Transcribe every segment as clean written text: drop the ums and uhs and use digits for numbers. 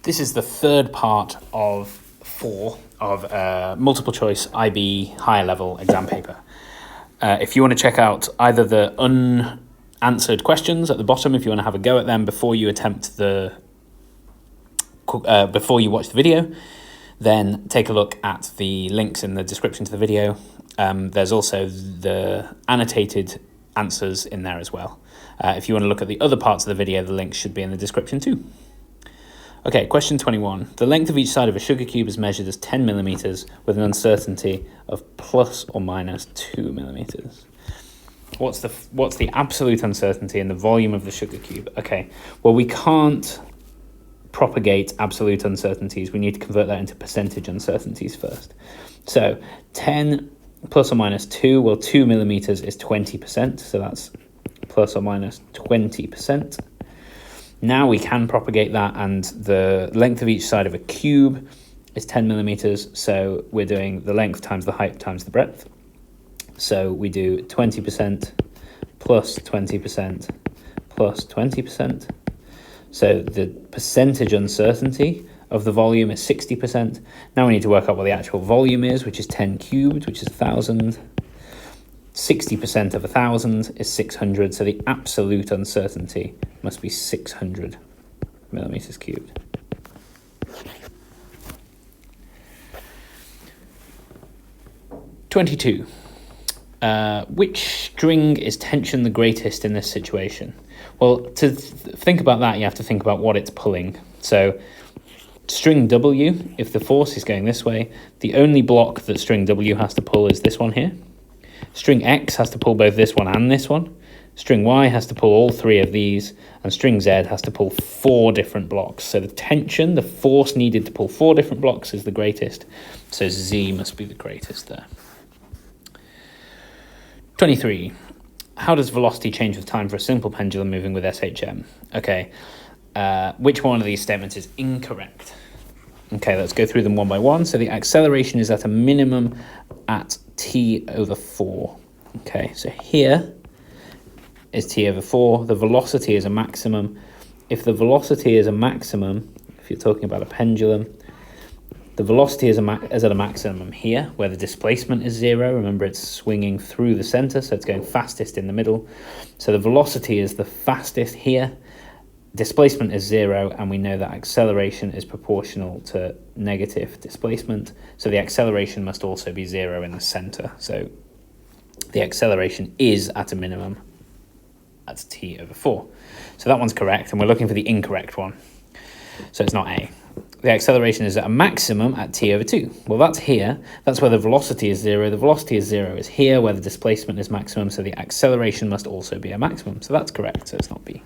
This is the third part of 4 of multiple choice IB higher level exam paper. If you want to check out either the unanswered questions at the bottom, if you want to have a go at them before you attempt before you watch the video, then take a look at the links in the description to the video. There's also the annotated answers in there as well. If you want to look at the other parts of the video, the links should be in the description too. Okay, question 21. The length of each side of a sugar cube is measured as 10 millimeters with an uncertainty of plus or minus 2 millimeters. What's the absolute uncertainty in the volume of the sugar cube? Okay, well, we can't propagate absolute uncertainties. We need to convert that into percentage uncertainties first. So 10 plus or minus 2, well, 2 millimeters is 20%, so that's plus or minus 20%. Now we can propagate that, and the length of each side of a cube is 10 millimeters, so we're doing the length times the height times the breadth. So we do 20% plus 20% plus 20%. So the percentage uncertainty of the volume is 60%. Now we need to work out what the actual volume is, which is 10 cubed, which is 1,000. 60% of 1,000 is 600, so the absolute uncertainty must be 600 millimeters cubed. (22) Which string is tension the greatest in this situation? Well, to think about that, you have to think about what it's pulling. So string W, if the force is going this way, the only block that string W has to pull is this one here. String X has to pull both this one and this one. String Y has to pull all 3 of these, and string Z has to pull 4 different blocks. So the tension, the force needed to pull 4 different blocks is the greatest. So Z must be the greatest there. 23. How does velocity change with time for a simple pendulum moving with SHM? Okay, which one of these statements is incorrect? Okay, let's go through them one by one. So the acceleration is at a minimum at t over 4. Okay, so here is t over 4. The velocity is a maximum. If the velocity is a maximum, if you're talking about a pendulum, the velocity is at a maximum here, where the displacement is 0. Remember, it's swinging through the center, so it's going fastest in the middle. So the velocity is the fastest here. Displacement is 0, and we know that acceleration is proportional to negative displacement. So the acceleration must also be 0 in the center. So the acceleration is at a minimum at t over 4. So that one's correct, and we're looking for the incorrect one. So it's not A. The acceleration is at a maximum at t over 2. Well, that's here. That's where the velocity is 0. The velocity is 0 is here, where the displacement is maximum. So the acceleration must also be a maximum. So that's correct. So it's not B.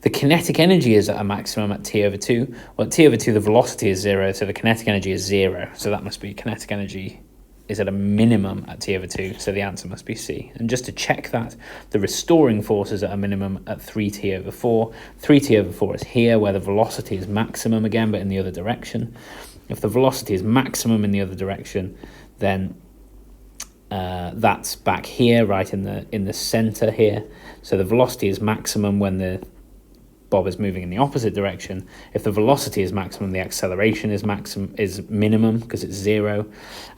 The kinetic energy is at a maximum at t over 2. Well, at t over 2, the velocity is 0, so the kinetic energy is 0. So that must be kinetic energy is at a minimum at t over 2, so the answer must be C. And just to check that, the restoring force is at a minimum at 3t over 4. 3t over 4 is here, where the velocity is maximum again, but in the other direction. If the velocity is maximum in the other direction, then that's back here, right in the center here. So the velocity is maximum when the bob is moving in the opposite direction. If the velocity is maximum, the acceleration is minimum because it's 0.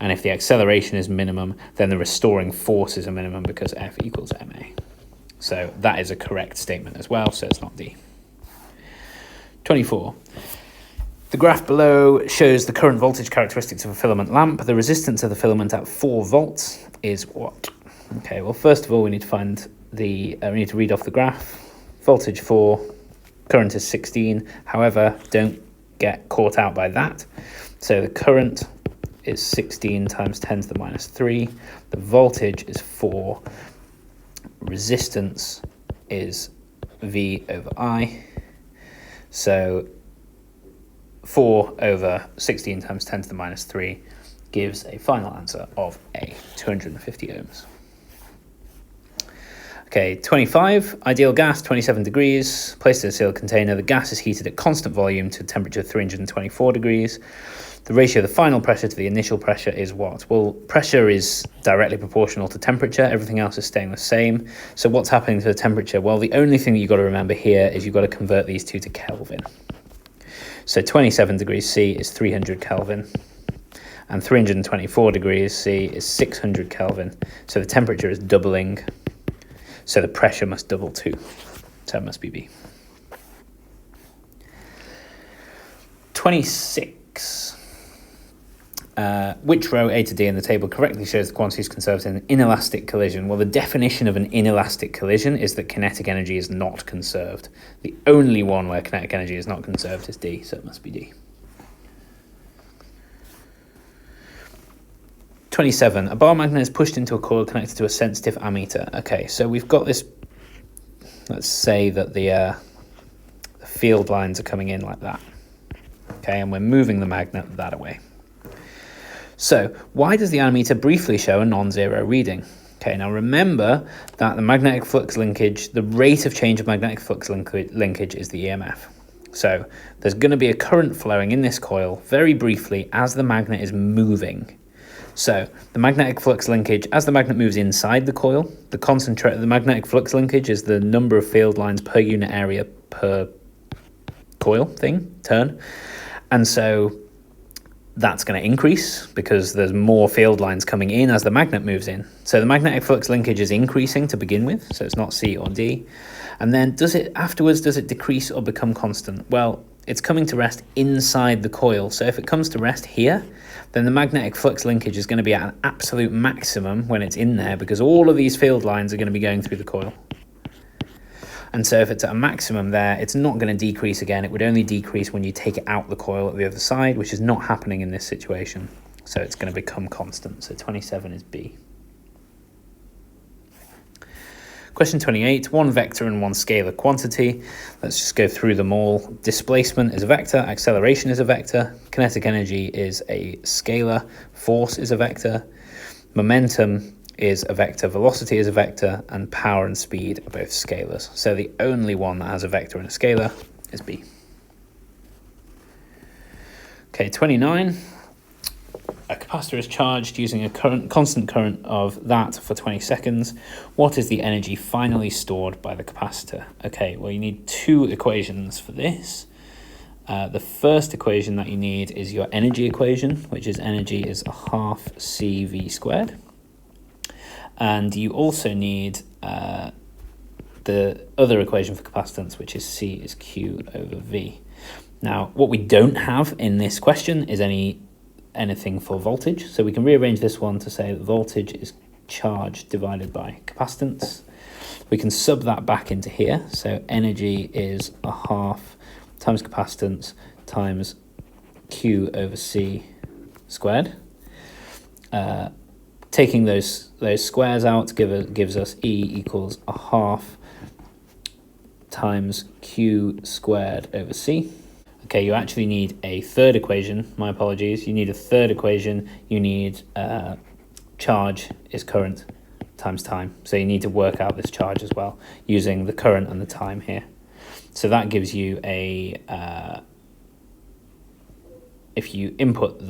And if the acceleration is minimum, then the restoring force is a minimum because F equals ma. So that is a correct statement as well, so it's not D. 24. The graph below shows the current voltage characteristics of a filament lamp. The resistance of the filament at 4 volts is what? Okay, well, first of all, we need to find we need to read off the graph. Voltage 4. Current is 16. However, don't get caught out by that. So the current is 16 times 10 to the minus 3. The voltage is 4. Resistance is V over I. So 4 over 16 times 10 to the minus 3 gives a final answer of A, 250 ohms. Okay, 25, ideal gas, 27 degrees, placed in a sealed container. The gas is heated at constant volume to a temperature of 324 degrees. The ratio of the final pressure to the initial pressure is what? Well, pressure is directly proportional to temperature. Everything else is staying the same. So what's happening to the temperature? Well, the only thing that you've got to remember here is you've got to convert these two to Kelvin. So 27 degrees C is 300 Kelvin. And 324 degrees C is 600 Kelvin. So the temperature is doubling. So the pressure must double too. So it must be B. 26. Which row A to D in the table correctly shows the quantities conserved in an inelastic collision? Well, the definition of an inelastic collision is that kinetic energy is not conserved. The only one where kinetic energy is not conserved is D, so it must be D. 27. A bar magnet is pushed into a coil connected to a sensitive ammeter. Okay, so we've got this. Let's say that the field lines are coming in like that. Okay, and we're moving the magnet that away. So why does the ammeter briefly show a non-zero reading? Okay, now remember that the magnetic flux linkage, the rate of change of magnetic flux linkage is the EMF. So there's going to be a current flowing in this coil very briefly as the magnet is moving. So the magnetic flux linkage, as the magnet moves inside the coil, the magnetic flux linkage is the number of field lines per unit area per coil turn. And so that's going to increase because there's more field lines coming in as the magnet moves in. So the magnetic flux linkage is increasing to begin with, so it's not C or D. And then does it decrease or become constant? Well, it's coming to rest inside the coil. So if it comes to rest here, then the magnetic flux linkage is going to be at an absolute maximum when it's in there because all of these field lines are going to be going through the coil. And so if it's at a maximum there, it's not going to decrease again. It would only decrease when you take it out the coil at the other side, which is not happening in this situation. So it's going to become constant. So 27 is B. Question 28, one vector and one scalar quantity. Let's just go through them all. Displacement is a vector, acceleration is a vector, kinetic energy is a scalar, force is a vector, momentum is a vector, velocity is a vector, and power and speed are both scalars. So the only one that has a vector and a scalar is B. Okay, 29. A capacitor is charged using a constant current of that for 20 seconds. What is the energy finally stored by the capacitor? Okay, well, you need two equations for this. The first equation that you need is your energy equation, which is energy is a half CV squared. And you also need the other equation for capacitance, which is C is Q over V. Now, what we don't have in this question is anything for voltage. So we can rearrange this one to say that voltage is charge divided by capacitance. We can sub that back into here. So energy is a half times capacitance times Q over C squared. Taking those squares out gives us E equals a half times Q squared over C. Okay, you actually need a third equation. My apologies. You need a third equation. You need charge is current times time. So you need to work out this charge as well using the current and the time here. So that gives you if you input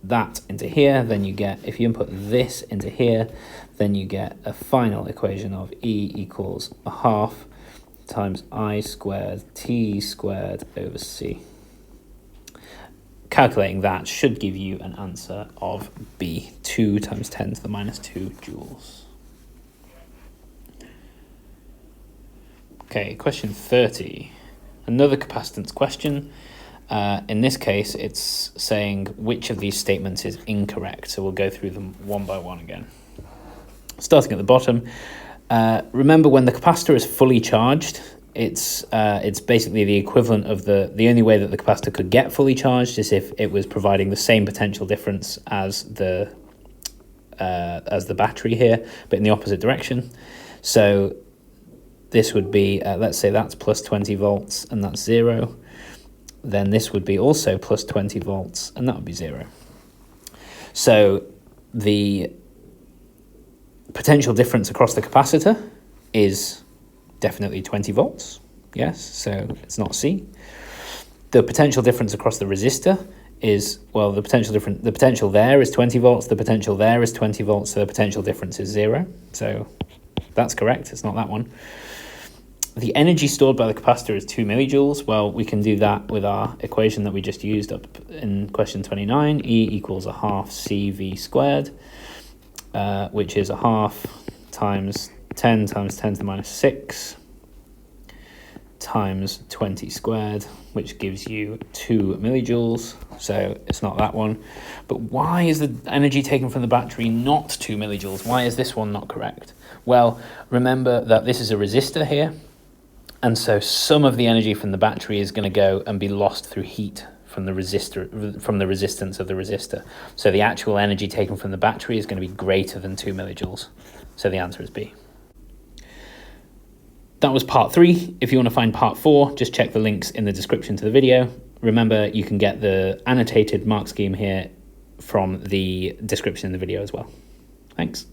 that into here, then you get, if you input this into here, then you get a final equation of E equals a half times I squared T squared over C. Calculating that should give you an answer of B, 2 times 10 to the minus 2 joules. Okay, question 30. Another capacitance question. In this case, it's saying which of these statements is incorrect. So we'll go through them one by one again. Starting at the bottom, remember when the capacitor is fully charged, it's basically the equivalent of the only way that the capacitor could get fully charged is if it was providing the same potential difference as the battery here, but in the opposite direction. So this would be, let's say that's plus 20 volts and that's 0. Then this would be also plus 20 volts and that would be 0. So the potential difference across the capacitor is definitely 20 volts. Yes, so it's not C. The potential difference across the resistor is, well, the potential there is 20 volts, the potential there is 20 volts, so the potential difference is 0. So that's correct, it's not that one. The energy stored by the capacitor is 2 millijoules. Well, we can do that with our equation that we just used up in question 29. E equals a half CV squared, which is a half times 10 times 10 to the minus 6 times 20 squared, which gives you 2 millijoules. So it's not that one. But why is the energy taken from the battery not 2 millijoules? Why is this one not correct? Well, remember that this is a resistor here. And so some of the energy from the battery is going to go and be lost through heat from the resistor, from the resistance of the resistor. So the actual energy taken from the battery is going to be greater than 2 millijoules. So the answer is B. That was part 3. If you want to find part 4, just check the links in the description to the video. Remember, you can get the annotated mark scheme here from the description in the video as well. Thanks.